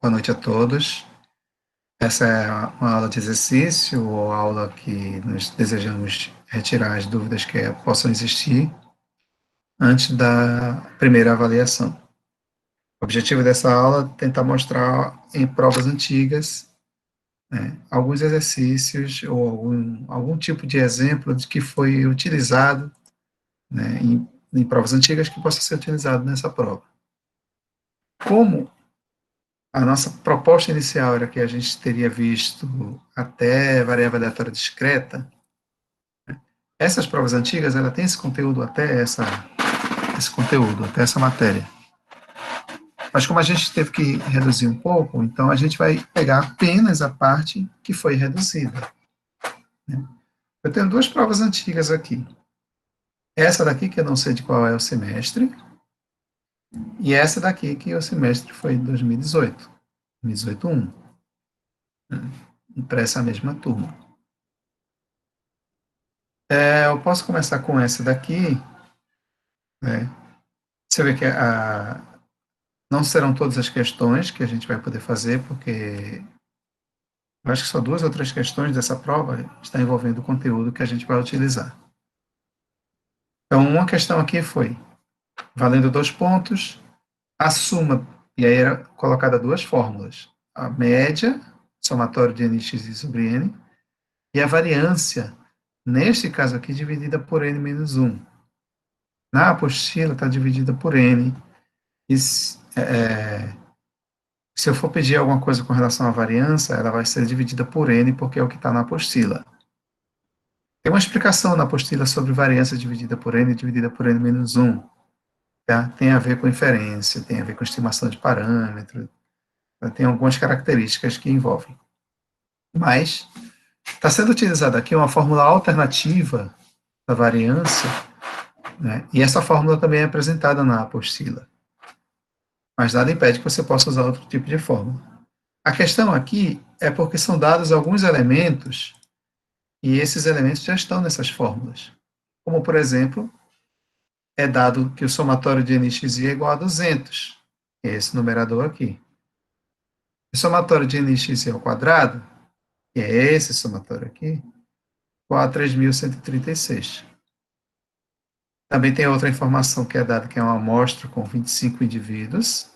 Boa noite a todos. Essa é uma aula de exercício ou aula que nós desejamos retirar as dúvidas que possam existir antes da primeira avaliação. O objetivo dessa aula é tentar mostrar em provas antigas, né, alguns exercícios ou algum tipo de exemplo de que foi utilizado, né, em provas antigas que possa ser utilizado nessa prova. Como a nossa proposta inicial era que a gente teria visto até variável aleatória discreta. Essas provas antigas, ela tem esse conteúdo esse conteúdo, até essa matéria. Mas como a gente teve que reduzir um pouco, então a gente vai pegar apenas a parte que foi reduzida. Né? Eu tenho duas provas antigas aqui. Essa daqui, que eu não sei de qual é o semestre, e essa daqui, que o semestre foi 2018, 2018-1, né? Para essa mesma turma. Eu posso começar com essa daqui, né? Você vê que não serão todas as questões que a gente vai poder fazer, porque eu acho que só 2 ou 3 questões dessa prova está envolvendo o conteúdo que a gente vai utilizar. Então, uma questão aqui foi, valendo 2 pontos, a suma, e aí era colocada 2 fórmulas, a média, somatório de nx sobre n, e a variância, neste caso aqui, dividida por n menos 1. Na apostila está dividida por n, e se eu for pedir alguma coisa com relação à variância, ela vai ser dividida por n, porque é o que está na apostila. Tem uma explicação na apostila sobre variância dividida por n menos 1. Tá? Tem a ver com inferência, tem a ver com estimação de parâmetro, tem algumas características que envolvem. Mas está sendo utilizada aqui uma fórmula alternativa da variância, né? E essa fórmula também é apresentada na apostila. Mas nada impede que você possa usar outro tipo de fórmula. A questão aqui é porque são dados alguns elementos, e esses elementos já estão nessas fórmulas. Como, por exemplo, é dado que o somatório de nxi é igual a 200, que é esse numerador aqui. O somatório de nxi ao quadrado, que é esse somatório aqui, igual a 3.136. Também tem outra informação que é dada, que é uma amostra com 25 indivíduos.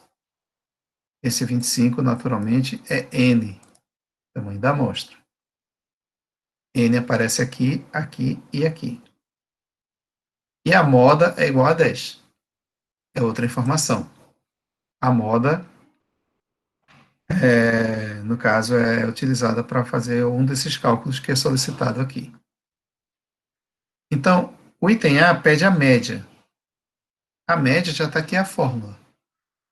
Esse 25, naturalmente, é n, tamanho da amostra. N aparece aqui, aqui e aqui. E a moda é igual a 10. É outra informação. A moda, no caso, é utilizada para fazer um desses cálculos que é solicitado aqui. Então, o item A pede a média. A média já está aqui a fórmula.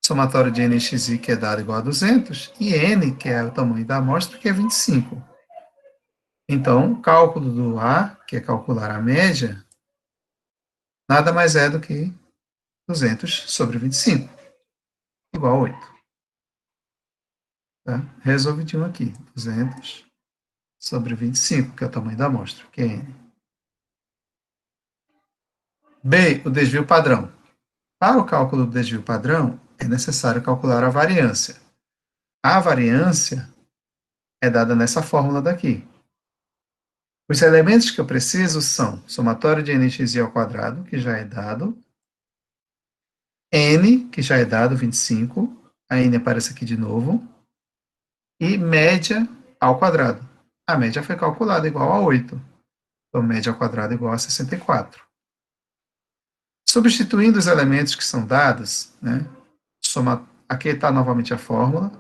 Somatório de nxi, que é dado igual a 200, e n, que é o tamanho da amostra, que é 25. Então, o cálculo do A, que é calcular a média, nada mais é do que 200 sobre 25, igual a 8. Tá? Resolvidinho aqui, 200 sobre 25, que é o tamanho da amostra, que é n. B, o desvio padrão. Para o cálculo do desvio padrão, é necessário calcular a variância. A variância é dada nessa fórmula daqui. Os elementos que eu preciso são somatório de nxi ao quadrado, que já é dado, n, que já é dado, 25, a n aparece aqui de novo, e média ao quadrado. A média foi calculada igual a 8. Então, média ao quadrado igual a 64. Substituindo os elementos que são dados, né, aqui está novamente a fórmula,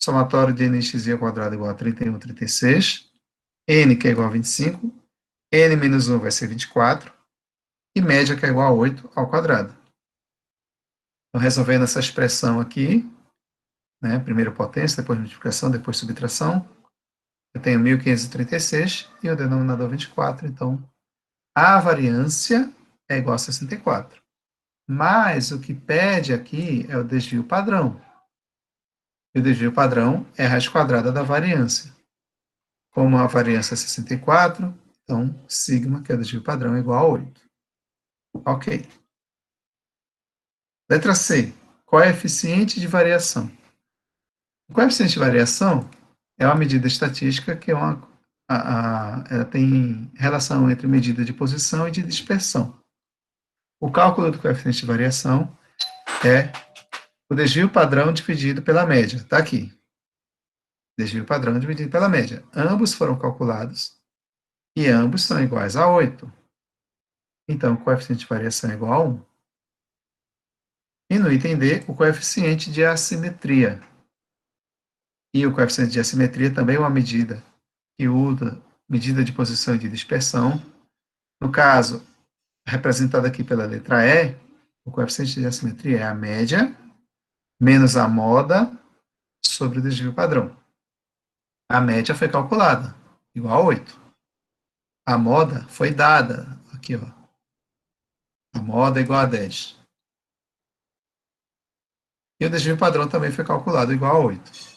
somatório de nxi ao quadrado igual a 31,36, n, que é igual a 25, n menos 1 vai ser 24, e média, que é igual a 8 ao quadrado. Então, resolvendo essa expressão aqui, né, primeiro potência, depois multiplicação, depois subtração, eu tenho 1.536 e o denominador 24, então a variância é igual a 64. Mas o que pede aqui é o desvio padrão. E o desvio padrão é a raiz quadrada da variância. Como a variância é 64, então sigma, que é o desvio padrão, é igual a 8. Ok. Letra C. Coeficiente de variação. O coeficiente de variação é uma medida estatística que ela tem relação entre medida de posição e de dispersão. O cálculo do coeficiente de variação é o desvio padrão dividido pela média. Está aqui. Desvio padrão dividido pela média. Ambos foram calculados e ambos são iguais a 8. Então, o coeficiente de variação é igual a 1. E no item D, o coeficiente de assimetria. E o coeficiente de assimetria também é uma medida que usa medida de posição e de dispersão. No caso, representado aqui pela letra E, o coeficiente de assimetria é a média menos a moda sobre o desvio padrão. A média foi calculada, igual a 8. A moda foi dada, aqui, ó. A moda é igual a 10. E o desvio padrão também foi calculado, igual a 8.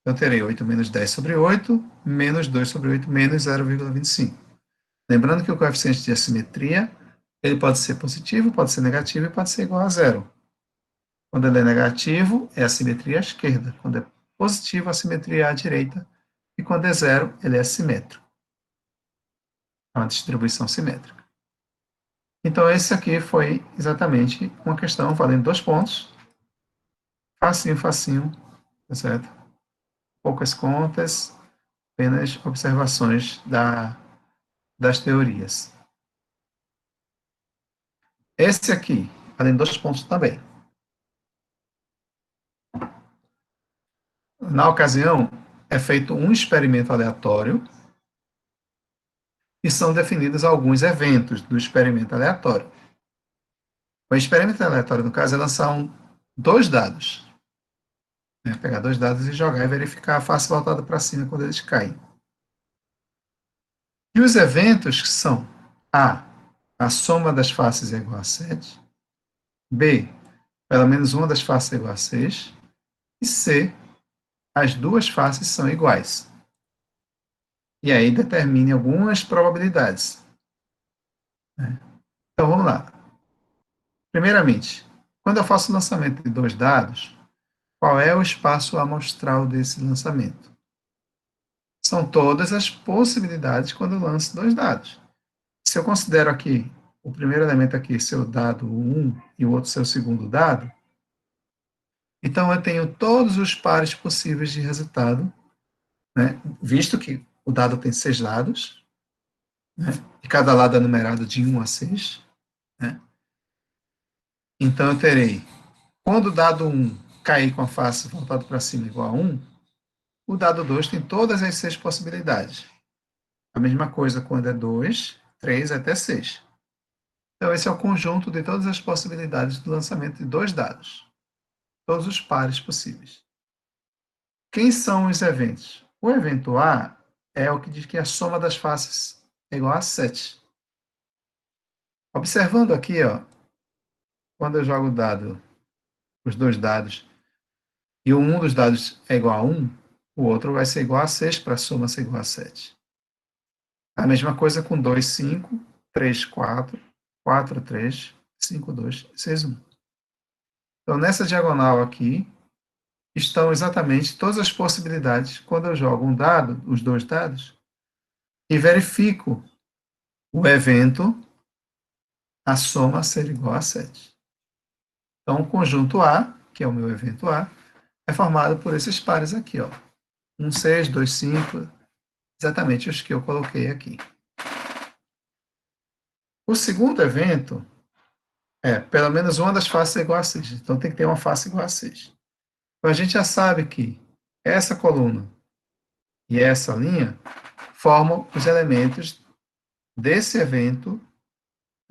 Então, terei 8 menos 10 sobre 8, menos 2 sobre 8, menos 0,25. Lembrando que o coeficiente de assimetria, ele pode ser positivo, pode ser negativo e pode ser igual a zero. Quando ele é negativo, é a simetria à esquerda. Quando é positivo, a simetria à direita. E quando é zero, ele é simétrico. É uma distribuição simétrica. Então, esse aqui foi exatamente uma questão valendo 2 pontos. Facinho, facinho, tá certo? Poucas contas, apenas observações das teorias. Esse aqui, valendo 2 pontos também. Na ocasião, é feito um experimento aleatório e são definidos alguns eventos do experimento aleatório. O experimento aleatório, no caso, é lançar dois dados. Pegar dois dados e jogar e verificar a face voltada para cima quando eles caem. E os eventos são a soma das faces é igual a 7, B, pelo menos uma das faces é igual a 6, e C, as duas faces são iguais. E aí determine algumas probabilidades. Então, vamos lá. Primeiramente, quando eu faço o lançamento de dois dados, qual é o espaço amostral desse lançamento? São todas as possibilidades quando eu lanço dois dados. Se eu considero aqui, o primeiro elemento aqui ser o dado 1 e o outro ser o segundo dado, então eu tenho todos os pares possíveis de resultado, né? Visto que o dado tem 6 lados, né? E cada lado é numerado de 1 a 6, né? Então eu terei, quando o dado 1 cair com a face voltada para cima igual a 1, o dado 2 tem todas as 6 possibilidades. A mesma coisa quando é 2, 3 até 6. Então, esse é o conjunto de todas as possibilidades do lançamento de dois dados. Todos os pares possíveis. Quem são os eventos? O evento A é o que diz que a soma das faces é igual a 7. Observando aqui, ó, quando eu jogo o dado, os dois dados, e um dos dados é igual a 1, o outro vai ser igual a 6 para a soma ser igual a 7. A mesma coisa com 2, 5, 3, 4, 4, 3, 5, 2, 6, 1. Então, nessa diagonal aqui, estão exatamente todas as possibilidades quando eu jogo um dado, os dois dados, e verifico o evento, a soma ser igual a 7. Então, o conjunto A, que é o meu evento A, é formado por esses pares aqui, ó. 1, 6, 2, 5, exatamente os que eu coloquei aqui. O segundo evento é, pelo menos uma das faces é igual a 6. Então, tem que ter uma face igual a 6. Então, a gente já sabe que essa coluna e essa linha formam os elementos desse evento,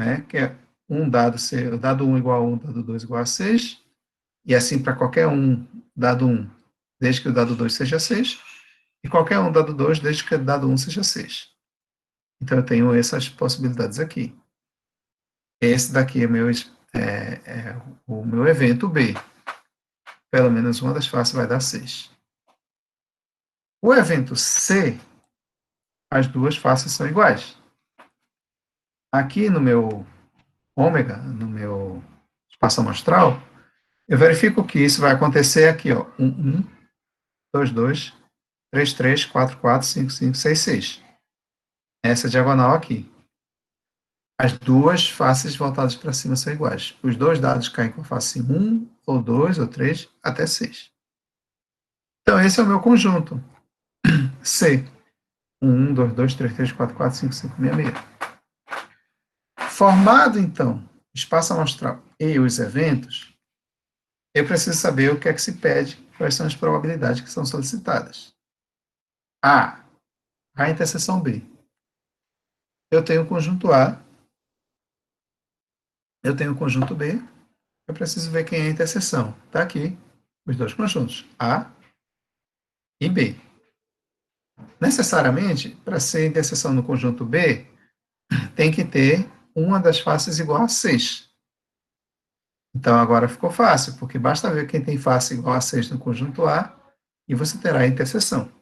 né, que é um dado ser, o dado 1 igual a 1, dado 2 igual a 6, e assim para qualquer um, dado 1, desde que o dado 2 seja 6, e qualquer um, dado 2, desde que o dado 1 seja 6. Então, eu tenho essas possibilidades aqui. Esse daqui é o meu evento B. Pelo menos uma das faces vai dar 6. O evento C, as duas faces são iguais. Aqui no meu ômega, no meu espaço amostral, eu verifico que isso vai acontecer aqui, ó, 1, 1, 2, 2, 3, 3, 4, 4, 5, 5, 6, 6. Essa diagonal aqui. As duas faces voltadas para cima são iguais. Os dois dados caem com a face 1, ou 2, ou 3, até 6. Então, esse é o meu conjunto. C. 1, 2, 2, 3, 3, 4, 4, 5, 5, 6, 6. Formado, então, o espaço amostral e os eventos, eu preciso saber o que é que se pede, quais são as probabilidades que são solicitadas. A interseção B. Eu tenho o conjunto A, eu tenho o conjunto B, eu preciso ver quem é a interseção. Está aqui, os dois conjuntos, A e B. Necessariamente, para ser interseção no conjunto B, tem que ter uma das faces igual a 6. Então, agora ficou fácil, porque basta ver quem tem face igual a 6 no conjunto A, e você terá a interseção.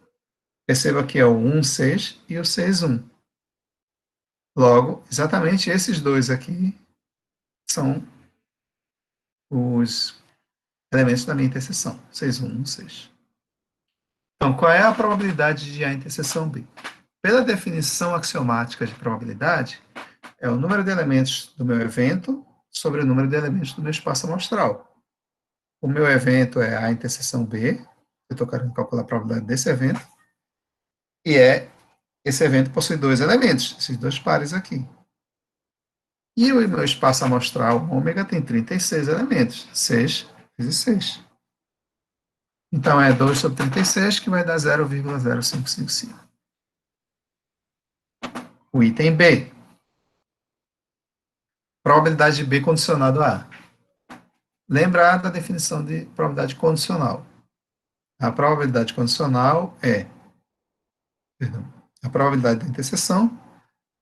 Perceba que é o 1, 6 e o 6, 1. Logo, exatamente esses dois aqui são os elementos da minha interseção, 6, 1, 1, 6. Então, qual é a probabilidade de A interseção B? Pela definição axiomática de probabilidade, é o número de elementos do meu evento sobre o número de elementos do meu espaço amostral. O meu evento é A interseção B, eu estou querendo calcular a probabilidade desse evento, e esse evento possui dois elementos, esses dois pares aqui. E o meu espaço amostral ômega tem 36 elementos, 6 vezes 6. Então, é 2 sobre 36, que vai dar 0,0555. O item B. Probabilidade de B condicionado a A. Lembrar da definição de probabilidade condicional. A probabilidade condicional é, a probabilidade da interseção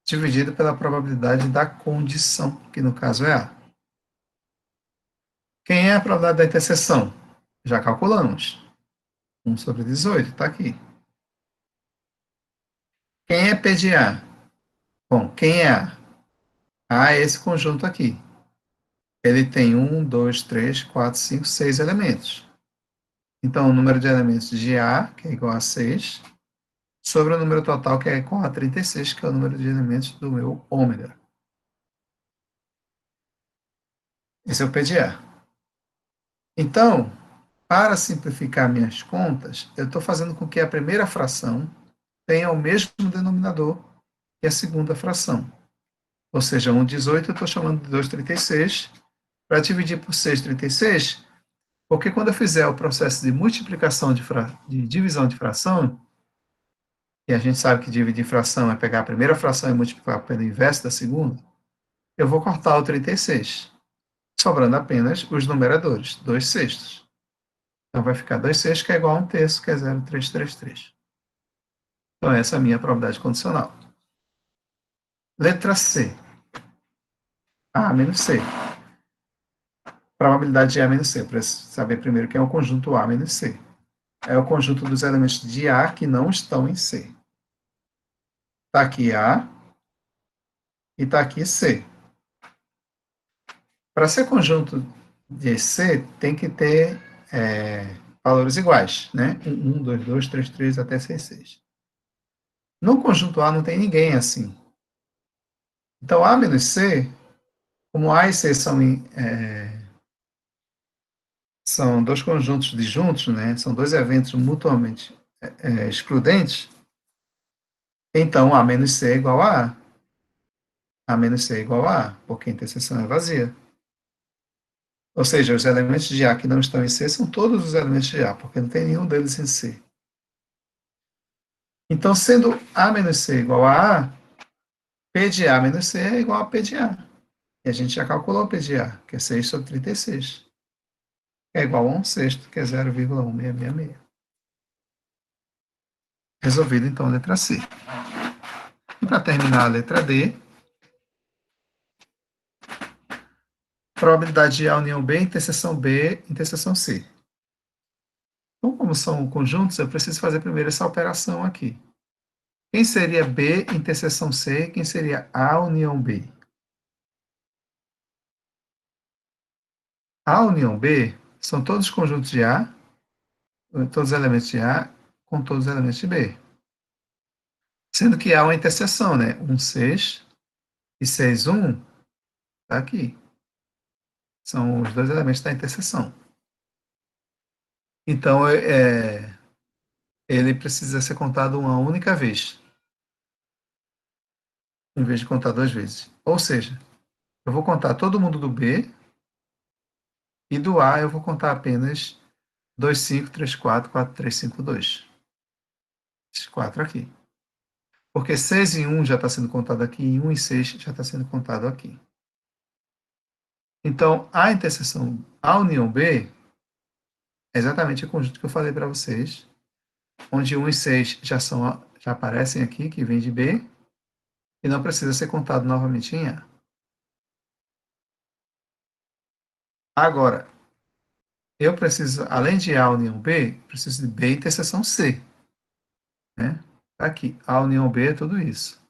dividida pela probabilidade da condição, que no caso é A. Quem é a probabilidade da interseção? Já calculamos. 1 sobre 18, está aqui. Quem é P de A? Bom, quem é A? A é esse conjunto aqui. Ele tem 1, 2, 3, 4, 5, 6 elementos. Então, o número de elementos de A, que é igual a 6, sobre o número total, que é igual a 36, que é o número de elementos do meu ômega. Esse é o P de A. Então, para simplificar minhas contas, eu estou fazendo com que a primeira fração tenha o mesmo denominador que a segunda fração. Ou seja, 1,18 eu estou chamando de 2,36 para dividir por 6,36, porque quando eu fizer o processo de multiplicação de divisão de fração, e a gente sabe que dividir fração é pegar a primeira fração e multiplicar pelo inverso da segunda, eu vou cortar o 36, sobrando apenas os numeradores, 2 sextos. Então, vai ficar 2 sextos, que é igual a 1 terço, que é 0,333. Então, essa é a minha probabilidade condicional. Letra C. A menos C. Probabilidade de A menos C. Para saber primeiro quem é o conjunto A menos C. É o conjunto dos elementos de A que não estão em C. Está aqui A e está aqui C. Para ser conjunto de C, tem que ter valores iguais, né? 1, 2, 2, 3, 3, até 6, 6. No conjunto A não tem ninguém assim. Então, A menos C, como A e C são dois conjuntos disjuntos, né? São dois eventos mutuamente excludentes, então A menos C é igual a A. A menos C é igual a A, porque a interseção é vazia. Ou seja, os elementos de A que não estão em C são todos os elementos de A, porque não tem nenhum deles em C. Então, sendo A menos C igual a A, P de A menos C é igual a P de A. E a gente já calculou o P de A, que é 6 sobre 36. É igual a 1 sexto, que é 0,1666. Resolvido, então, a letra C. E para terminar a letra D, probabilidade de A união B, interseção B, interseção C. Então, como são conjuntos, eu preciso fazer primeiro essa operação aqui. Quem seria B interseção C? Quem seria A união B? A união B são todos conjuntos de A todos os elementos de A com todos os elementos de B. Sendo que há uma interseção, né? 1, 6 e 6, 1, está aqui. São os dois elementos da interseção. Então, ele precisa ser contado uma única vez, em vez de contar duas vezes. Ou seja, eu vou contar todo mundo do B, e do A eu vou contar apenas 2, 5, 3, 4, 4, 3, 5, 2. Esses 4 aqui. Porque 6 e 1 já está sendo contado aqui, e 1 e 6 já está sendo contado aqui. Então, a interseção A união B é exatamente o conjunto que eu falei para vocês, onde 1 e 6 já aparecem aqui, que vem de B, e não precisa ser contado novamente em A. Agora, eu preciso, além de A união B, preciso de B interseção C. Né? Aqui, A união B é tudo isso.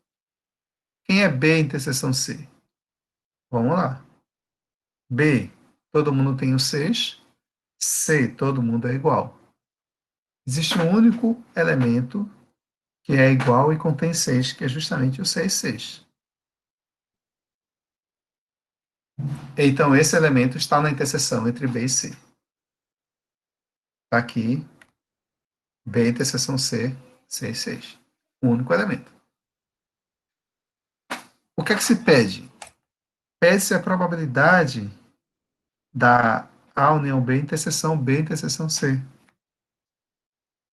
Quem é B interseção C? Vamos lá. B, todo mundo tem o 6. C, todo mundo é igual. Existe um único elemento que é igual e contém 6, que é justamente o 6, 6. Então, esse elemento está na interseção entre B e C. Está aqui, B interseção C, 6, 6. Um único elemento. O que é que se pede? Pede-se a probabilidade da A união B interseção C.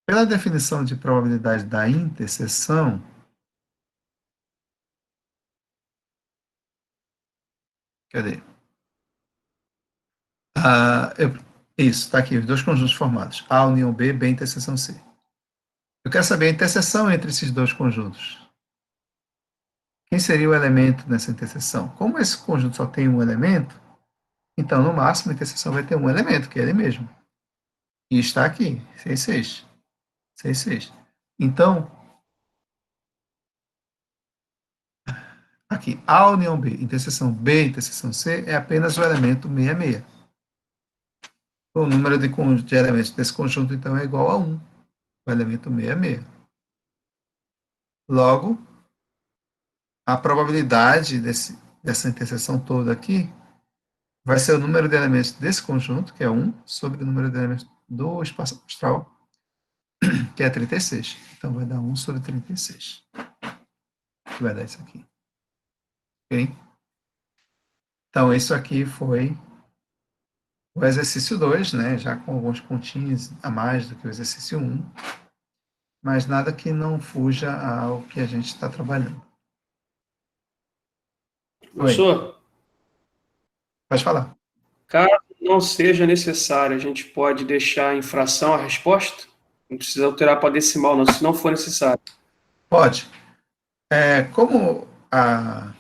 Pela definição de probabilidade da interseção, cadê? Ah, isso, está aqui, os dois conjuntos formados. A união B, B interseção C. Eu quero saber a interseção entre esses dois conjuntos. Quem seria o elemento nessa interseção? Como esse conjunto só tem um elemento, então, no máximo, a interseção vai ter um elemento, que é ele mesmo. E está aqui, 6, 6. 6, 6. Então, aqui, A união B, interseção B, interseção C, é apenas o elemento 66. O número de elementos desse conjunto, então, é igual a 1, o elemento 66. Logo, a probabilidade dessa interseção toda aqui vai ser o número de elementos desse conjunto, que é 1, sobre o número de elementos do espaço astral, que é 36. Então, vai dar 1 sobre 36. Que vai dar isso aqui. Ok? Então, isso aqui foi o exercício 2, né? Já com alguns pontinhos a mais do que o exercício 1. Mas nada que não fuja ao que a gente está trabalhando. Oi, Professor, pode falar. caso não seja necessário, a gente pode deixar em fração a resposta? Não precisa alterar para decimal, não, se não for necessário. Pode. Como a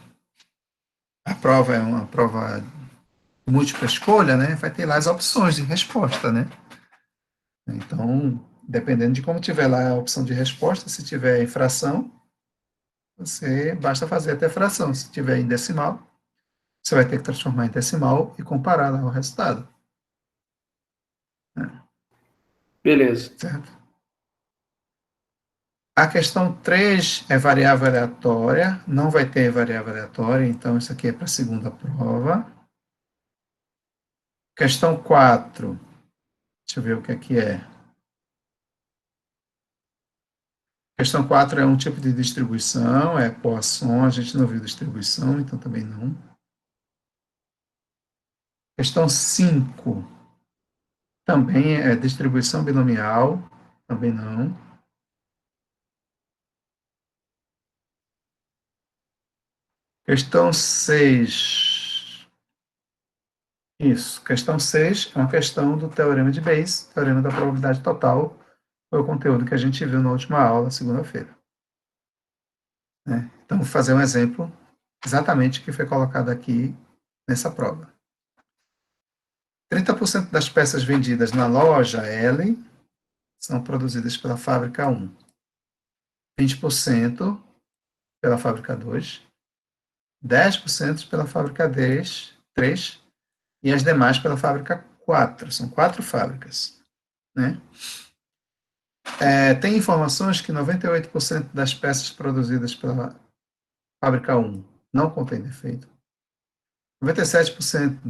prova é uma prova de múltipla escolha, né? Vai ter lá as opções de resposta, né? Então, dependendo de como tiver lá a opção de resposta, se tiver em fração, você basta fazer até fração. Se tiver em decimal, você vai ter que transformar em decimal e comparar lá o resultado. Né? Beleza. Certo? A questão 3 é variável aleatória, não vai ter variável aleatória, então isso aqui é para a segunda prova. Questão 4, deixa eu ver o que aqui é. Questão 4 é um tipo de distribuição, é Poisson, a gente não viu distribuição, então também não. Questão 5 também é distribuição binomial, também não. Questão 6, isso, questão 6 é uma questão do teorema de Bayes, teorema da probabilidade total, foi o conteúdo que a gente viu na última aula, segunda-feira. Né? Então, vou fazer um exemplo exatamente que foi colocado aqui nessa prova. 30% das peças vendidas na loja L são produzidas pela fábrica 1, 20% pela fábrica 2, 10% pela fábrica 3 e as demais pela fábrica 4. São 4 fábricas. Né? Tem informações que 98% das peças produzidas pela fábrica 1 não contém defeito. 97%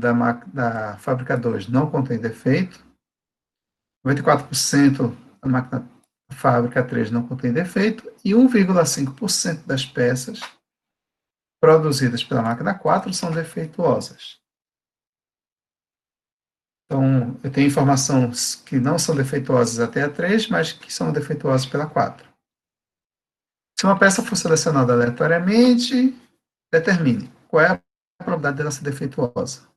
da fábrica 2 não contém defeito. 94% da máquina da fábrica 3 não contém defeito. E 1,5% das peças produzidas pela máquina 4 são defeituosas. Então, eu tenho informações que não são defeituosas até a 3, mas que são defeituosas pela 4. Se uma peça for selecionada aleatoriamente, determine qual é a probabilidade dela ser defeituosa.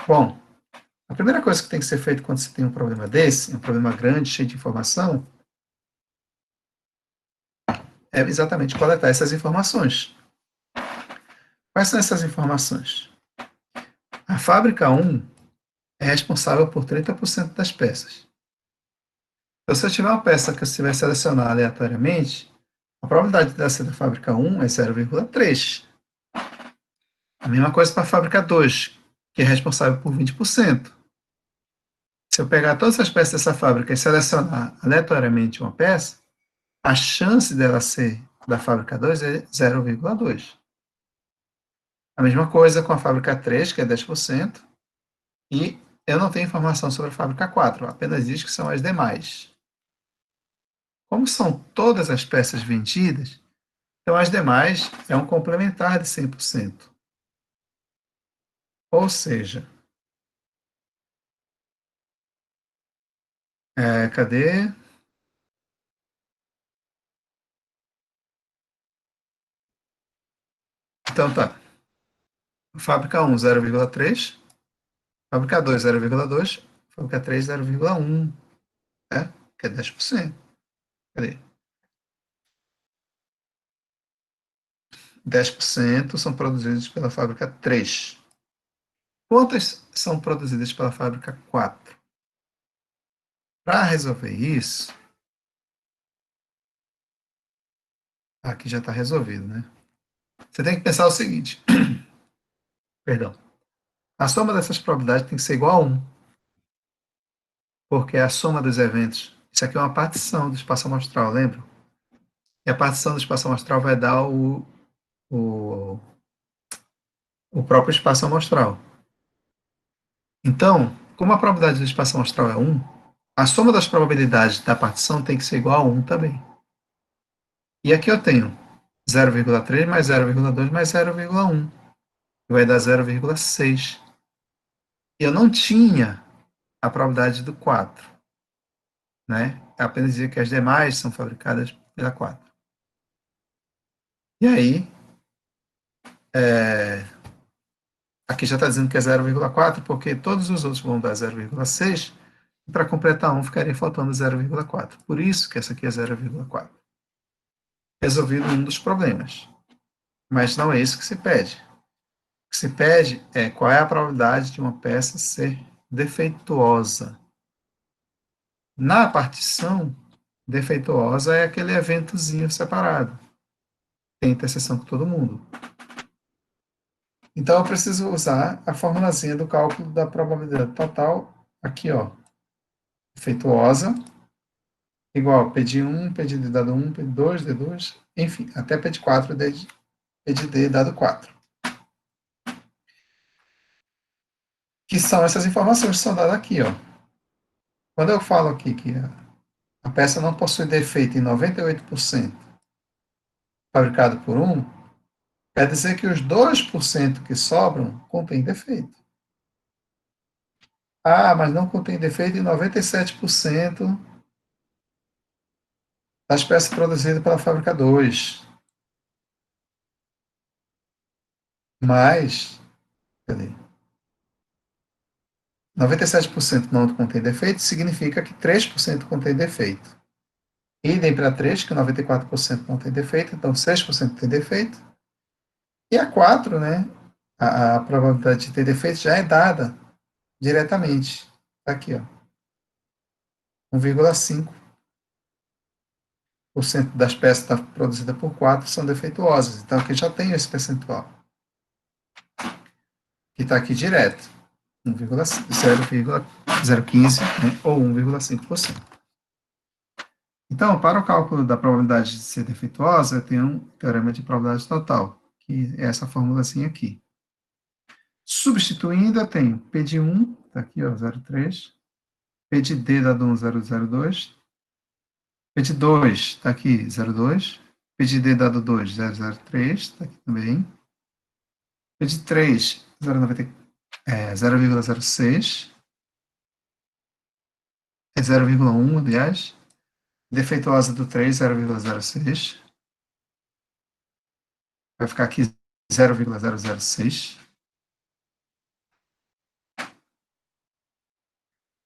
Bom, a primeira coisa que tem que ser feita quando você tem um problema desse, um problema grande, cheio de informação, é exatamente coletar essas informações. Quais são essas informações? A fábrica 1 é responsável por 30% das peças. Então, se eu tiver uma peça que eu estiver selecionada aleatoriamente, a probabilidade dela ser da fábrica 1 é 0,3. A mesma coisa para a fábrica 2, que é responsável por 20%. Se eu pegar todas as peças dessa fábrica e selecionar aleatoriamente uma peça, a chance dela ser da fábrica 2 é 0,2. A mesma coisa com a fábrica 3, que é 10%, e eu não tenho informação sobre a fábrica 4, apenas diz que são as demais. Como são todas as peças vendidas, então as demais é um complementar de 100%. Ou seja, cadê? Então tá. Fábrica 1, 0,3. Fábrica 2, 0,2. Fábrica 3, 0,1. Né? Que é 10%. Cadê? 10% são produzidos pela fábrica 3. Quantas são produzidas pela fábrica 4? Para resolver isso, aqui já está resolvido, né? Você tem que pensar o seguinte, perdão, a soma dessas probabilidades tem que ser igual a 1, porque é a soma dos eventos. Isso aqui é uma partição do espaço amostral, lembra? E a partição do espaço amostral vai dar o, o próprio espaço amostral. Então, como a probabilidade do espaço amostral é 1, a soma das probabilidades da partição tem que ser igual a 1 também. E aqui eu tenho 0,3 mais 0,2 mais 0,1, que vai dar 0,6. Eu não tinha a probabilidade do 4, né? Eu apenas dizia que as demais são fabricadas pela 4. E aí, aqui já está dizendo que é 0,4, porque todos os outros vão dar 0,6, e para completar 1 ficaria faltando 0,4. Por isso que essa aqui é 0,4. Resolvido um dos problemas. Mas não é isso que se pede. O que se pede é qual é a probabilidade de uma peça ser defeituosa. Na partição, defeituosa é aquele eventozinho separado. Tem interseção com todo mundo. Então, eu preciso usar a formulazinha do cálculo da probabilidade total, aqui, ó. Defeituosa, igual P de 1, P de D dado 1, P de 2, D2, enfim, até P de 4, P de D dado 4. Que são essas informações que são dadas aqui, ó. Quando eu falo aqui que a peça não possui defeito em 98%, fabricado por 1, quer dizer que os 2% que sobram contêm defeito. Ah, mas não contém defeito em 97% das peças produzidas pela fábrica 2. Mas, cadê? 97% não contém defeito, significa que 3% contém defeito. Idem para 3, que 94% não tem defeito, então 6% tem defeito. E a 4, né, a probabilidade de ter defeito já é dada diretamente. Tá aqui, ó. 1,5% das peças produzidas por 4 são defeituosas. Então, aqui já tem esse percentual. Que está aqui direto. 0,4. 0,15, né, ou 1,5%. Então, para o cálculo da probabilidade de ser defeituosa, eu tenho um teorema de probabilidade total, que é essa formulazinha aqui. Substituindo, eu tenho P de 1, está aqui, ó, 0,3, P de D dado 1, 0,02, P de 2 está aqui, 0,2, P de D dado 2, 0,03, está aqui também, P de 3, 0,06, é 0,1, aliás, defeituosa do 3, 0,06, vai ficar aqui 0,006,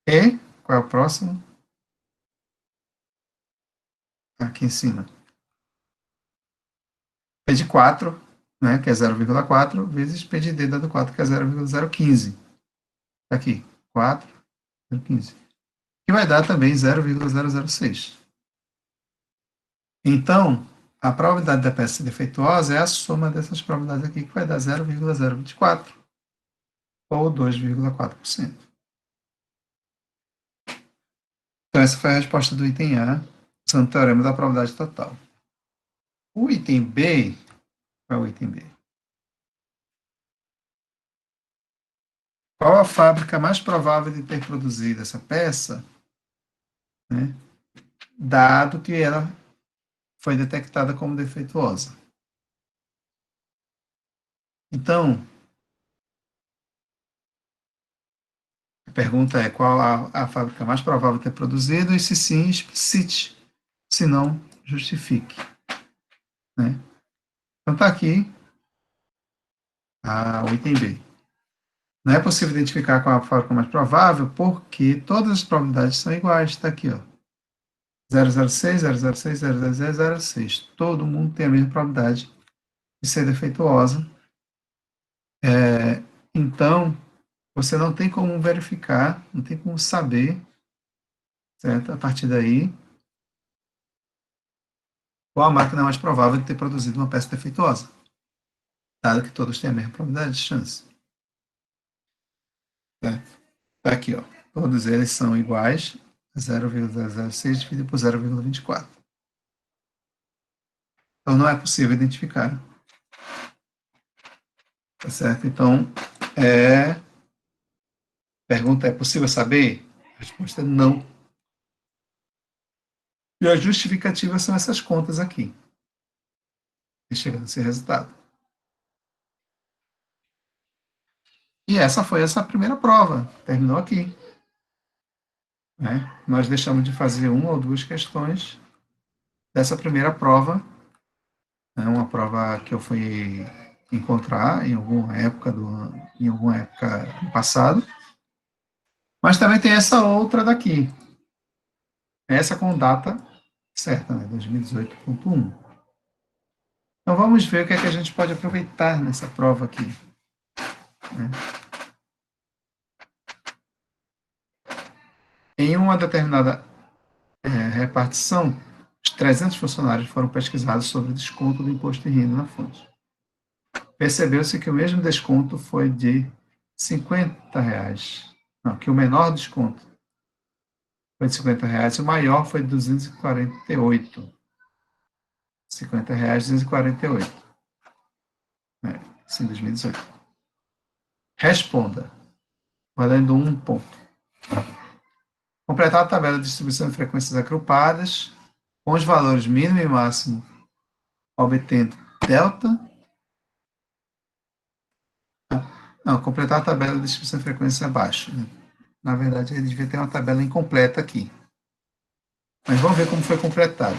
e qual é o próximo? Aqui em cima. P de 4, né, que é 0,4, vezes P de D dado 4, que é 0,015. Aqui, 4, 0,15. Que vai dar também 0,006. Então, a probabilidade da peça ser defeituosa é a soma dessas probabilidades aqui, que vai dar 0,024, ou 2,4%. Então, essa foi a resposta do item A, usando o teorema da probabilidade total. O item B, qual é o item B? Qual a fábrica mais provável de ter produzido essa peça, né, dado que ela foi detectada como defeituosa? Então, a pergunta é qual a fábrica mais provável de ter produzido e se sim, explicite, se não, justifique. Né? Então, está aqui o item B. Não é possível identificar qual a fábrica mais provável porque todas as probabilidades são iguais. Está aqui, ó. 006, 006, 006. Todo mundo tem a mesma probabilidade de ser defeituosa. Então, você não tem como verificar, não tem como saber, certo? A partir daí, qual a máquina mais provável de ter produzido uma peça defeituosa, dado que todos têm a mesma probabilidade de chance. Tá aqui, ó. Todos eles são iguais a 0,006 dividido por 0,24. Então, não é possível identificar. Tá certo? Então, pergunta é possível saber? A resposta é não. E a justificativa são essas contas aqui. E chegando a esse resultado. E essa foi essa primeira prova. Terminou aqui. Né? Nós deixamos de fazer uma ou duas questões dessa primeira prova. É uma prova que eu fui encontrar em alguma época do passado. Mas também tem essa outra daqui. Essa com data certa, né? 2018.1. Então vamos ver o que é que a gente pode aproveitar nessa prova aqui. Né? Em uma determinada repartição, os 300 funcionários foram pesquisados sobre o desconto do imposto de renda na fonte. Percebeu-se que o mesmo desconto foi de R$50. Não, que o menor desconto foi de R$50, o maior foi de 248. R$50, 248. Isso em 2018. Responda, valendo 1 ponto. Completar a tabela de distribuição de frequências agrupadas com os valores mínimo e máximo, obtendo delta. Não, completar a tabela de distribuição de frequência abaixo. Né? Na verdade, ele devia ter uma tabela incompleta aqui. Mas vamos ver como foi completada.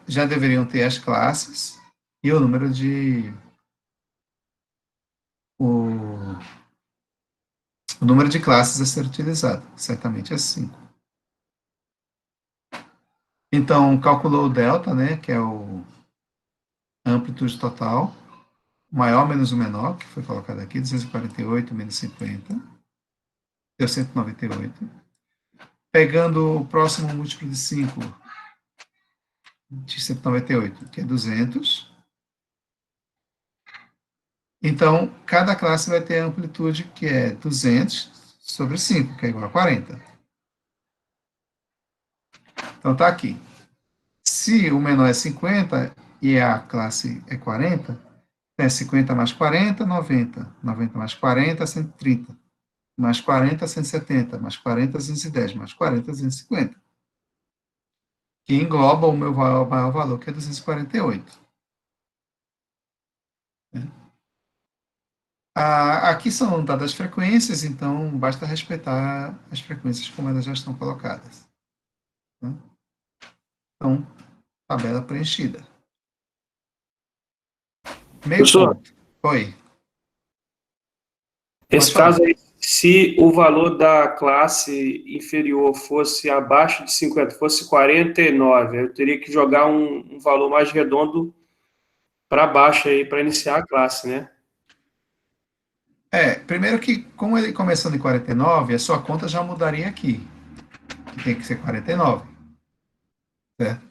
Já deveriam ter as classes e o número de... O número de classes a ser utilizado. Certamente é 5. Então, calculou o delta, né, que é o amplitude total, maior menos o menor, que foi colocado aqui, 248 menos 50, deu 198. Pegando o próximo múltiplo de 5, de 198, que é 200, Então, cada classe vai ter a amplitude que é 200 sobre 5, que é igual a 40. Então, está aqui. Se o menor é 50 e a classe é 40, é 50 mais 40, 90. 90 mais 40, 130. Mais 40, 170. Mais 40, 210. Mais 40, 250. Que engloba o meu maior valor, que é 248. Aqui são dadas as frequências, então basta respeitar as frequências como elas já estão colocadas. Né? Então, tabela preenchida. Meio Professor, ponto. Oi, pode esse falar. caso aí, se o valor da classe inferior fosse abaixo de 50, fosse 49, eu teria que jogar um valor mais redondo para baixo aí para iniciar a classe, né? Primeiro que, como ele começando em 49, a sua conta já mudaria aqui, que tem que ser 49, certo?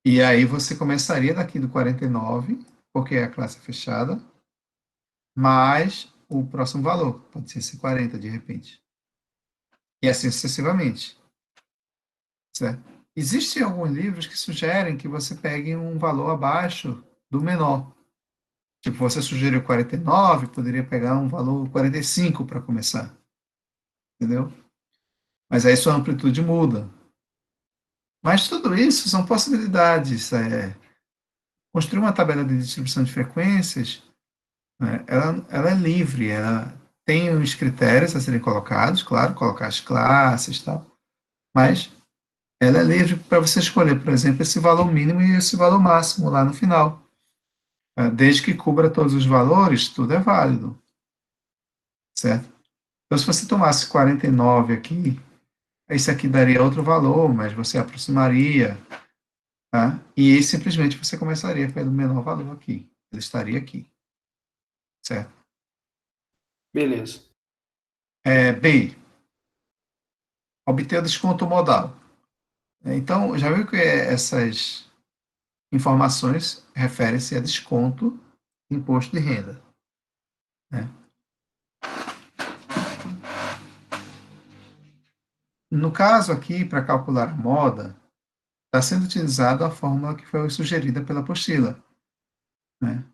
E aí você começaria daqui do 49, porque é a classe fechada, mais o próximo valor, pode ser esse 40 de repente. E assim sucessivamente, certo? Existem alguns livros que sugerem que você pegue um valor abaixo do menor. Tipo, você sugeriu 49, poderia pegar um valor 45 para começar, entendeu? Mas aí sua amplitude muda. Mas tudo isso são possibilidades. Construir uma tabela de distribuição de frequências, né, ela é livre, ela tem os critérios a serem colocados, claro, colocar as classes e tal, mas ela é livre para você escolher, por exemplo, esse valor mínimo e esse valor máximo lá no final. Desde que cubra todos os valores, tudo é válido, certo? Então, se você tomasse 49 aqui, esse aqui daria outro valor, mas você aproximaria, tá? E aí, simplesmente você começaria pelo menor valor aqui. Ele estaria aqui, certo? Beleza. B, obter o desconto modal. Então, já viu que essas informações referem-se a desconto de imposto de renda, né? No caso aqui, para calcular a moda, está sendo utilizada a fórmula que foi sugerida pela apostila, né?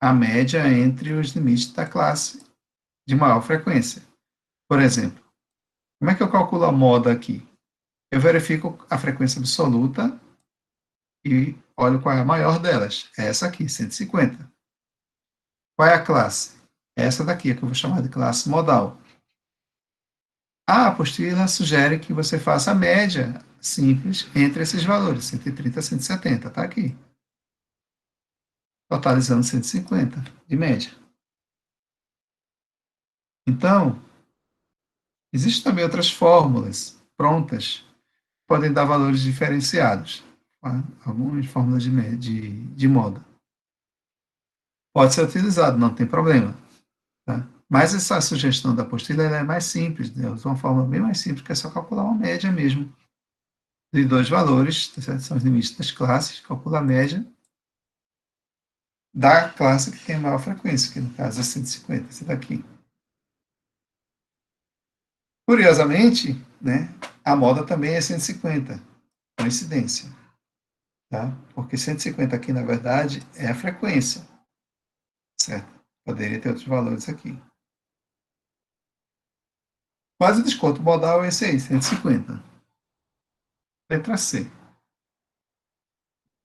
A média entre os limites da classe de maior frequência. Por exemplo, como é que eu calculo a moda aqui? Eu verifico a frequência absoluta e olho qual é a maior delas. É essa aqui, 150. Qual é a classe? É essa daqui, que eu vou chamar de classe modal. A apostila sugere que você faça a média simples entre esses valores, 130 e 170, está aqui. Totalizando 150 de média. Então, existem também outras fórmulas prontas que podem dar valores diferenciados. Tá? Algumas fórmulas de moda. Pode ser utilizado, não tem problema. Tá? Mas essa sugestão da apostila é mais simples, né? Usa uma forma bem mais simples, que é só calcular uma média mesmo de dois valores, tá, são os limites das classes, calcula a média da classe que tem a maior frequência, que no caso é 150, esse daqui. Curiosamente, né, a moda também é 150, coincidência, tá? Porque 150 aqui, na verdade, é a frequência, certo? Poderia ter outros valores aqui. Mas o desconto modal é esse aí, 150. Letra C.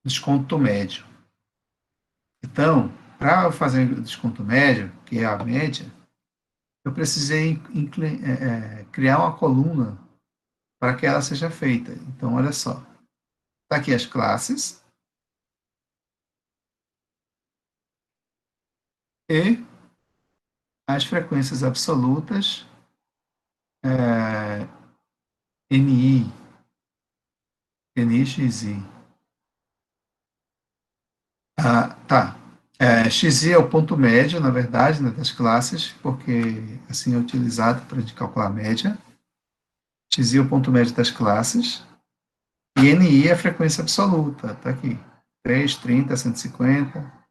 Desconto médio. Então, para fazer o desconto médio, que é a média, eu precisei criar uma coluna para que ela seja feita. Então, olha só. Está aqui as classes e as frequências absolutas NI, NI, XI. Tá. XI é o ponto médio, na verdade, né, das classes, porque assim é utilizado para a gente calcular a média. XI é o ponto médio das classes. E NI é a frequência absoluta, tá aqui. 3, 30, 150,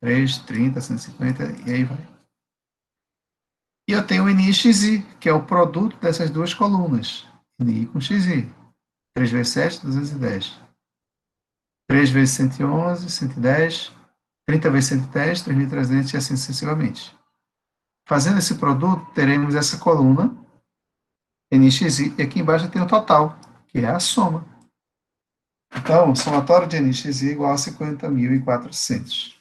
3, 30, 150, e aí vai. E eu tenho o NI e XI, que é o produto dessas duas colunas. NI com XI. 3 vezes 7, 210. 3 vezes 111, 110. 30 vezes 110, 3.300 e assim sucessivamente. Fazendo esse produto, teremos essa coluna, NXI, e aqui embaixo tem o total, que é a soma. Então, o somatório de NXI é igual a 50.400.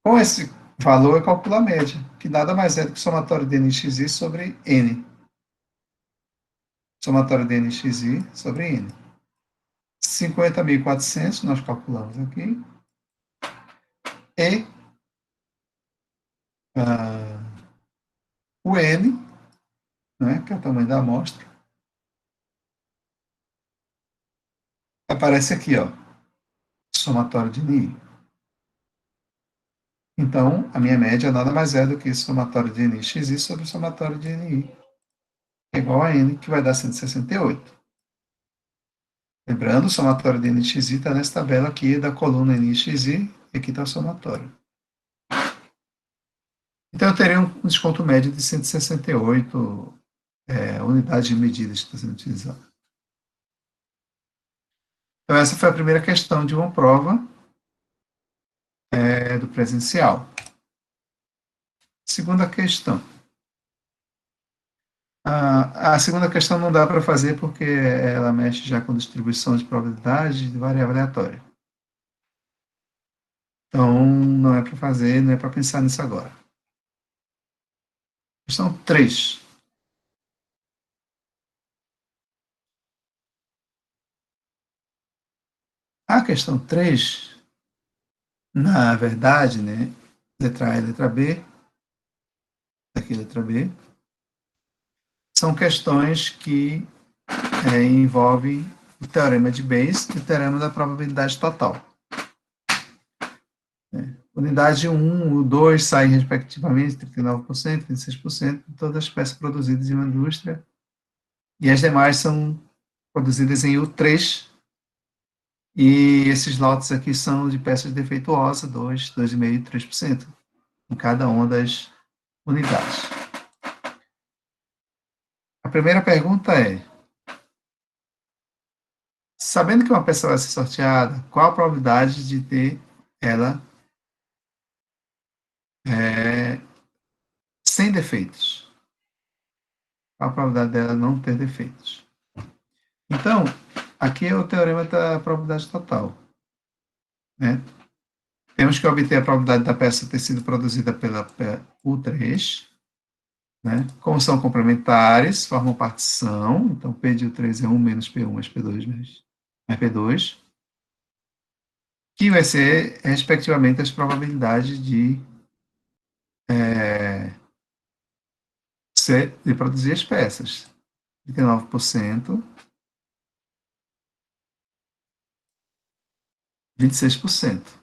Com esse valor, eu calculo a média, que nada mais é do que o somatório de NXI sobre N. Somatório de NXI sobre N. 50.400, nós calculamos aqui. E o N, né, que é o tamanho da amostra, aparece aqui, ó, somatório de NI. Então, a minha média nada mais é do que esse somatório de NXI sobre o somatório de NI, que é igual a N, que vai dar 168. Lembrando, o somatório de NXI está nessa tabela aqui da coluna NXI, e aqui está o somatório. Então, eu teria um desconto médio de 168 unidades de medidas que está sendo utilizada. Então, essa foi a primeira questão de uma prova do presencial. Segunda questão. A segunda questão não dá para fazer porque ela mexe já com distribuição de probabilidade de variável aleatória. Então, não é para fazer, não é para pensar nisso agora. Questão 3. A questão 3, na verdade, né, letra A e letra B, aqui letra B, são questões que envolvem o teorema de Bayes e o teorema da probabilidade total. Unidade 1 e 2 saem, respectivamente, 39%, 26% de todas as peças produzidas em uma indústria, e as demais são produzidas em U3, e esses lotes aqui são de peças defeituosas, 2, 2,5% e 3%, em cada uma das unidades. A primeira pergunta é, sabendo que uma peça vai ser sorteada, qual a probabilidade de ter ela sem defeitos? Qual a probabilidade dela não ter defeitos? Então, aqui é o teorema da probabilidade total, né? Temos que obter a probabilidade da peça ter sido produzida pela U3, né? Como são complementares, formam partição, então P de U3 é 1 menos P1 mais P2 mais P2, que vai ser, respectivamente, as probabilidades de produzir as peças. 39%, 26%.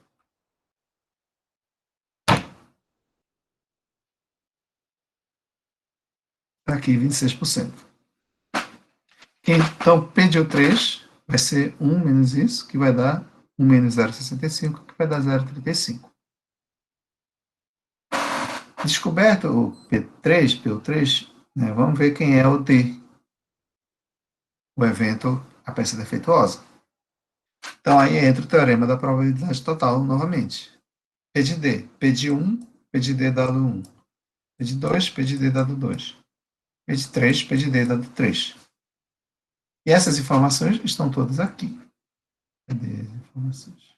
Aqui, 26%. Então, P de U3 vai ser 1 menos isso, que vai dar 1 menos 0,65, que vai dar 0,35. Descoberto o P3, PU3, né, vamos ver quem é o D, o evento, a peça defeituosa. Então, aí entra o teorema da probabilidade total novamente. P de D, P de 1, P de D dado 1. P de 2, P de D dado 2. P de 3, P de D dado 3. E essas informações estão todas aqui. Cadê as informações?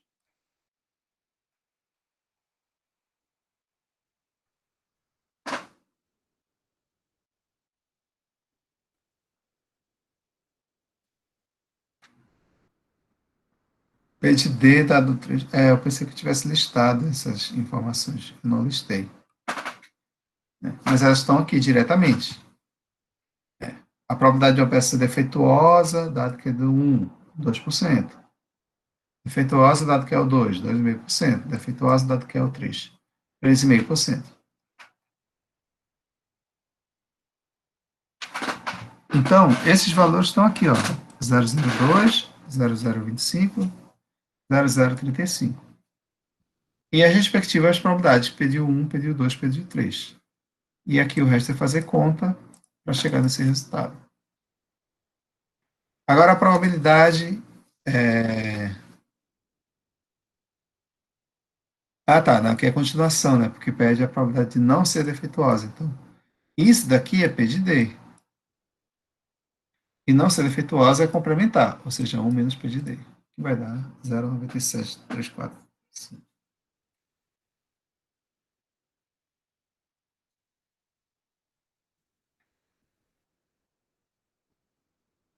P de D dado 3. Eu pensei que eu tivesse listado essas informações. Eu não listei. Mas elas estão aqui diretamente. A probabilidade de uma peça ser defeituosa, dado que é do 1, 2%. Defeituosa, dado que é o 2, 2,5%. Defeituosa, dado que é o 3, 3,5%. Então, esses valores estão aqui, ó, 0,02, 0,025, 0,035. E as respectivas probabilidades, pediu 1, pediu 2, pediu 3. E aqui o resto é fazer conta para chegar nesse resultado. Agora a probabilidade Ah, tá, aqui é a continuação, né? Porque pede a probabilidade de não ser defeituosa. Então, isso daqui é P de D. E não ser defeituosa é complementar, ou seja, 1 menos P de D, que vai dar 0,9734.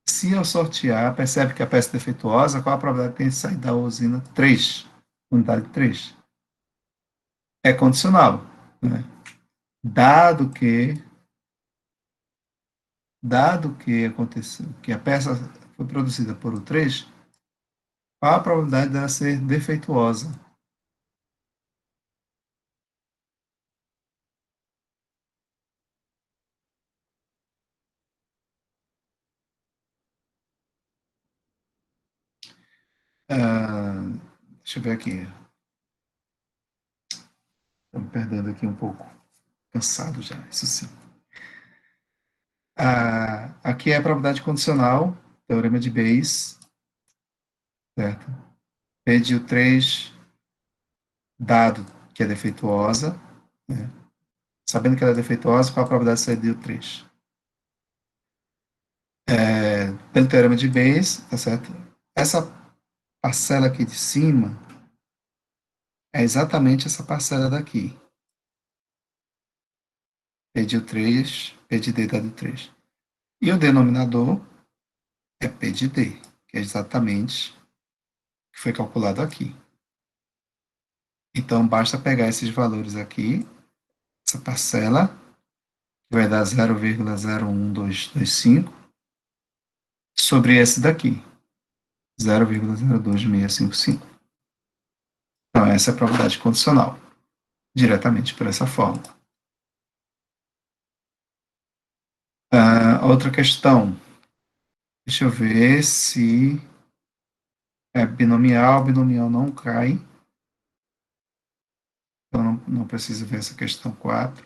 Se eu sortear, percebe que a peça é defeituosa, qual a probabilidade de ter saído da usina? 3, unidade 3. É condicional, né? Dado que aconteceu, que a peça foi produzida por o 3, qual a probabilidade dela ser defeituosa? Deixa eu ver aqui. Estou me perdendo aqui um pouco. Cansado já, isso sim. Aqui é a probabilidade condicional, teorema de Bayes, certo? Pediu 3, dado que é defeituosa, né? Sabendo que ela é defeituosa, qual a probabilidade de sair de 3? Pelo teorema de Bayes, tá certo? Essa parcela aqui de cima é exatamente essa parcela daqui. Pediu 3, P de D dado 3. E o denominador é P de D, que é exatamente o que foi calculado aqui. Então, basta pegar esses valores aqui, essa parcela, que vai dar 0,01225, sobre esse daqui, 0,02655. Então, essa é a probabilidade condicional, diretamente por essa forma. Outra questão. Deixa eu ver se é binomial. Binomial não cai. Então, não preciso ver essa questão 4.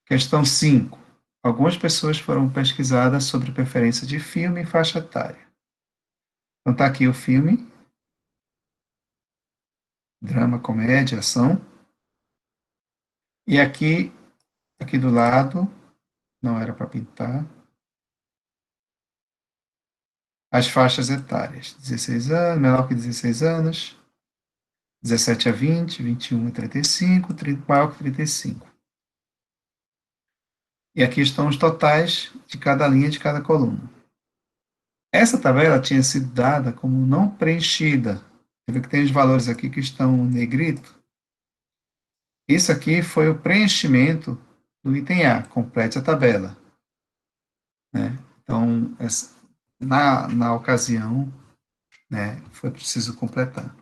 Questão 5. Algumas pessoas foram pesquisadas sobre preferência de filme e faixa etária. Então, está aqui o filme, drama, comédia, ação. E aqui do lado, não era para pintar, as faixas etárias. 16 anos, menor que 16 anos, 17 a 20, 21 a 35, 30, maior que 35. E aqui estão os totais de cada linha, de cada coluna. Essa tabela tinha sido dada como não preenchida. Você vê que tem os valores aqui que estão em negrito. Isso aqui foi o preenchimento do item A, complete a tabela. Né? Então, na ocasião, né, foi preciso completar.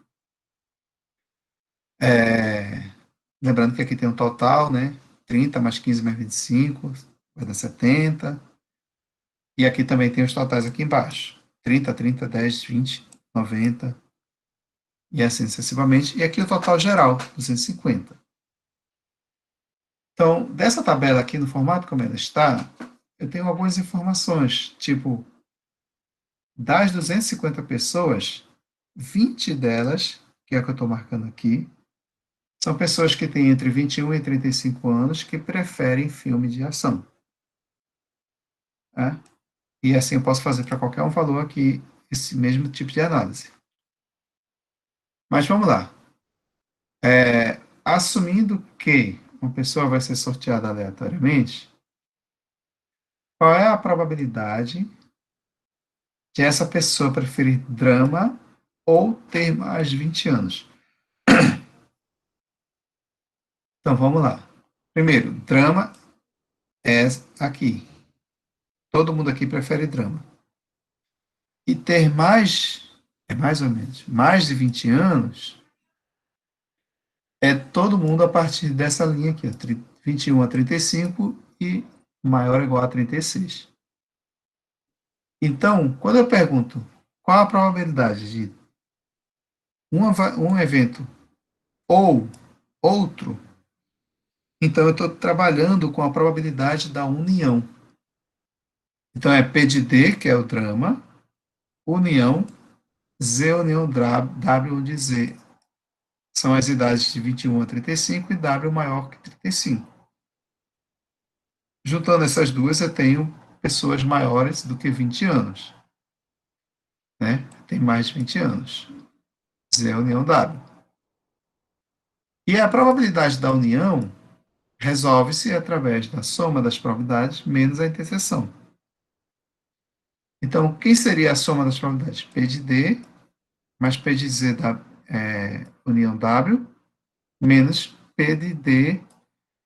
Lembrando que aqui tem um total, né, 30 mais 15 mais 25, vai dar 70. E aqui também tem os totais aqui embaixo, 30, 30, 10, 20, 90, e assim sucessivamente. E aqui o total geral, 250. Então, dessa tabela aqui, no formato como ela está, eu tenho algumas informações, tipo, das 250 pessoas, 20 delas, que é o que eu estou marcando aqui, são pessoas que têm entre 21 e 35 anos que preferem filme de ação. Tá? E assim eu posso fazer para qualquer um valor aqui esse mesmo tipo de análise. Mas vamos lá. Assumindo que uma pessoa vai ser sorteada aleatoriamente, qual é a probabilidade de essa pessoa preferir drama ou ter mais de 20 anos? Então vamos lá. Primeiro, drama é aqui. Todo mundo aqui prefere drama. E ter mais ou menos, mais de 20 anos, é todo mundo a partir dessa linha aqui, ó, 21 a 35 e maior ou igual a 36. Então, quando eu pergunto qual a probabilidade de um evento ou outro, então eu estou trabalhando com a probabilidade da união. Então é P de D, que é o drama, união, Z união W, onde Z são as idades de 21 a 35 e W maior que 35. Juntando essas duas, eu tenho pessoas maiores do que 20 anos. Né? Tem mais de 20 anos. Z união W. E a probabilidade da união resolve-se através da soma das probabilidades menos a interseção. Então, quem seria a soma das probabilidades? P de D mais P de Z da união W menos P de D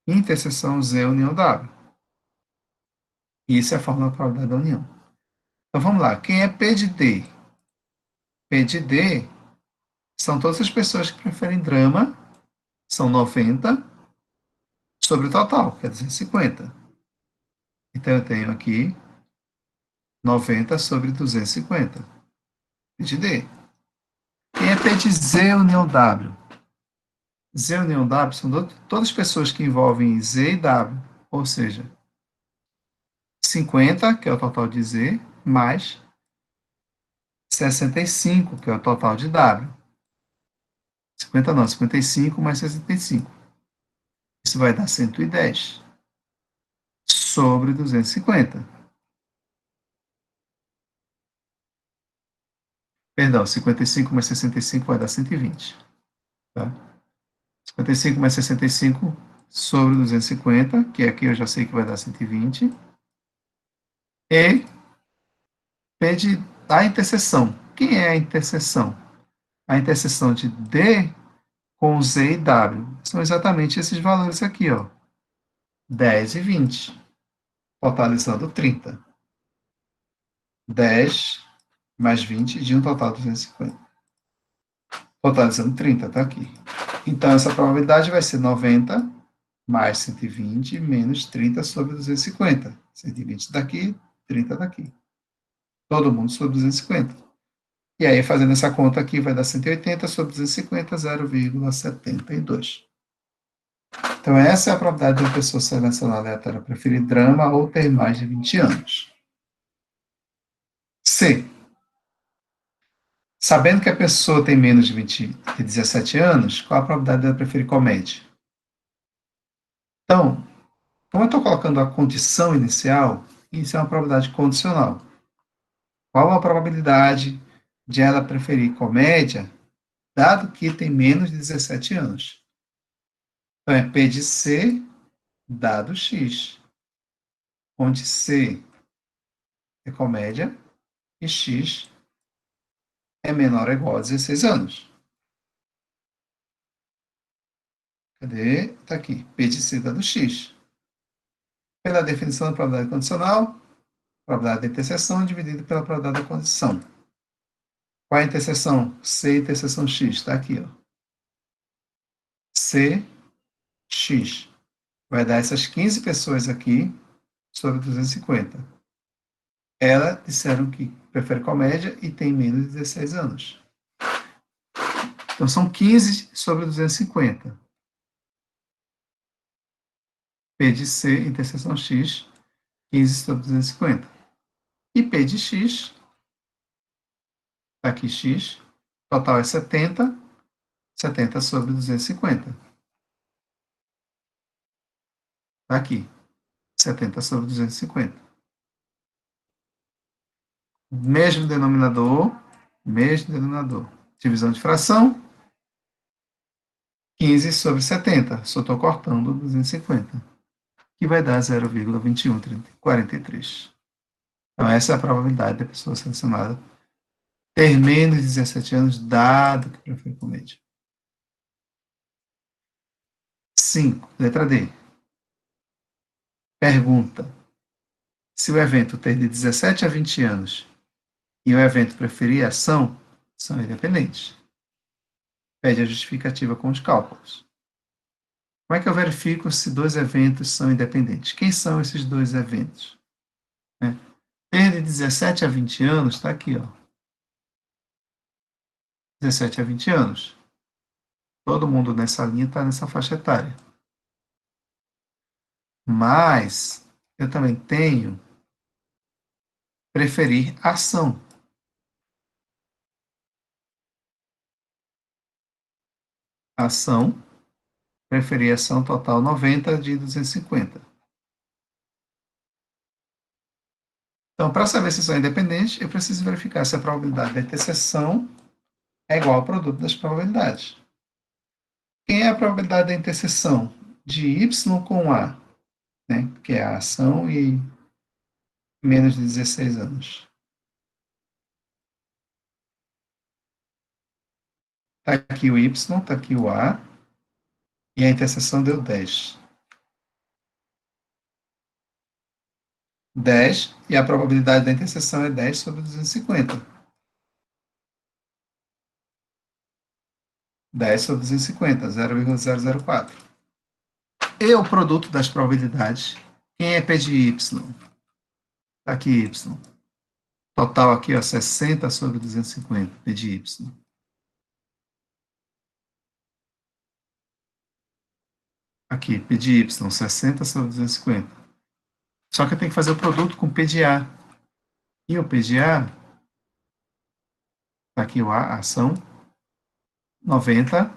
interseção Z união W. Isso é a fórmula da probabilidade da união. Então, vamos lá. Quem é P de D? P de D são todas as pessoas que preferem drama, são 90 sobre o total, que é 250. Então, eu tenho aqui 90 sobre 250. P de D. Quem é P de Z união W? Z união W são todas as pessoas que envolvem Z e W, ou seja, 50, que é o total de Z, mais 65, que é o total de W. 50 não, 55 mais 65. Isso vai dar 110 sobre 250. Perdão, 55 mais 65 vai dar 120. Tá? 55 mais 65 sobre 250, que aqui eu já sei que vai dar 120. E pede a interseção. Quem é a interseção? A interseção de D com Z e W. São exatamente esses valores aqui, ó. 10 e 20, totalizando 30. 10 mais 20 de um total de 250. Totalizando 30, tá aqui. Então, essa probabilidade vai ser 90 mais 120 menos 30 sobre 250. 120 daqui, 30 daqui. Todo mundo sobre 250. E aí, fazendo essa conta aqui, vai dar 180 sobre 250, 0,72. Então, essa é a probabilidade de uma pessoa selecionada aleatória preferir drama ou ter mais de 20 anos. C. Sabendo que a pessoa tem menos de 17 anos, qual a probabilidade dela preferir comédia? Então, como eu estou colocando a condição inicial, isso é uma probabilidade condicional. Qual a probabilidade de ela preferir comédia, dado que tem menos de 17 anos? Então, é P de C dado X, onde C é comédia e X é menor ou igual a 16 anos. Cadê? Está aqui. P de C dado X. Pela definição da probabilidade condicional, probabilidade da interseção dividida pela probabilidade da condição. Qual é a interseção? C interseção X. Está aqui, ó. C, X. Vai dar essas 15 pessoas aqui sobre 250. Elas disseram que prefere comédia e tem menos de 16 anos. Então, são 15 sobre 250. P de C, interseção X, 15 sobre 250. E P de X, tá aqui X, total é 70, 70 sobre 250. Tá aqui, 70 sobre 250. Mesmo denominador, mesmo denominador. Divisão de fração, 15 sobre 70. Só estou cortando 250. Que vai dar 0,2143. Então, essa é a probabilidade da pessoa selecionada ter menos de 17 anos, dado que prefere comédia. 5. Letra D. Pergunta: se o evento ter de 17 a 20 anos e o evento preferir a ação, são independentes. Pede a justificativa com os cálculos. Como é que eu verifico se dois eventos são independentes? Quem são esses dois eventos? Ter de 17 a 20 anos, está aqui, ó. 17 a 20 anos. Todo mundo nessa linha está nessa faixa etária. Mas eu também tenho preferir ação. Ação, preferir ação total 90 de 250. Então, para saber se são independentes, eu preciso verificar se a probabilidade da interseção é igual ao produto das probabilidades. Quem é a probabilidade da interseção de Y com A, né? Que é a ação e menos de 16 anos? Está aqui o Y, está aqui o A, e a interseção deu 10. 10, e a probabilidade da interseção é 10 sobre 250. 10 sobre 250, 0,004. E o produto das probabilidades, quem é P de Y? Está aqui Y. Total aqui, ó, 60 sobre 250, P de Y. Aqui, P de Y, 60 sobre 250. Só que eu tenho que fazer o produto com P de A. E o P de A, tá aqui o A, a ação, 90.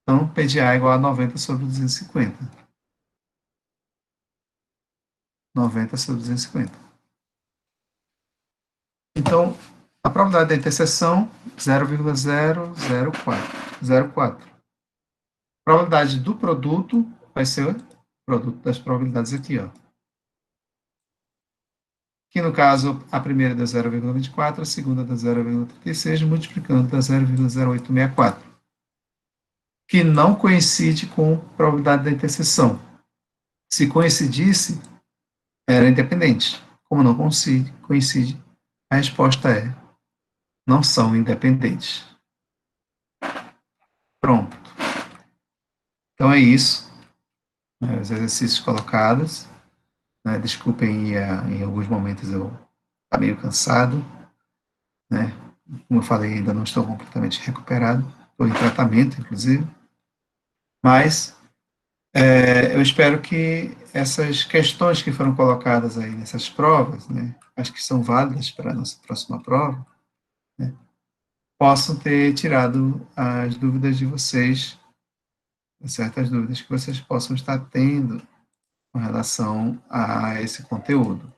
Então, P de A é igual a 90 sobre 250. 90 sobre 250. Então, a probabilidade da interseção, 0,004. A probabilidade do produto vai ser o produto das probabilidades aqui, ó. Que no caso, a primeira é da 0,24, a segunda da 0,36, multiplicando da 0,0864, que não coincide com a probabilidade da interseção. Se coincidisse, era independente. Como não coincide, a resposta é: não são independentes. Pronto. Então é isso. Os exercícios colocados. Desculpem, em alguns momentos eu estou meio cansado. Como eu falei, ainda não estou completamente recuperado. Estou em tratamento, inclusive. Mas eu espero que essas questões que foram colocadas aí nessas provas, acho que são válidas para a nossa próxima prova, possam ter tirado as dúvidas de vocês, certas dúvidas que vocês possam estar tendo com relação a esse conteúdo.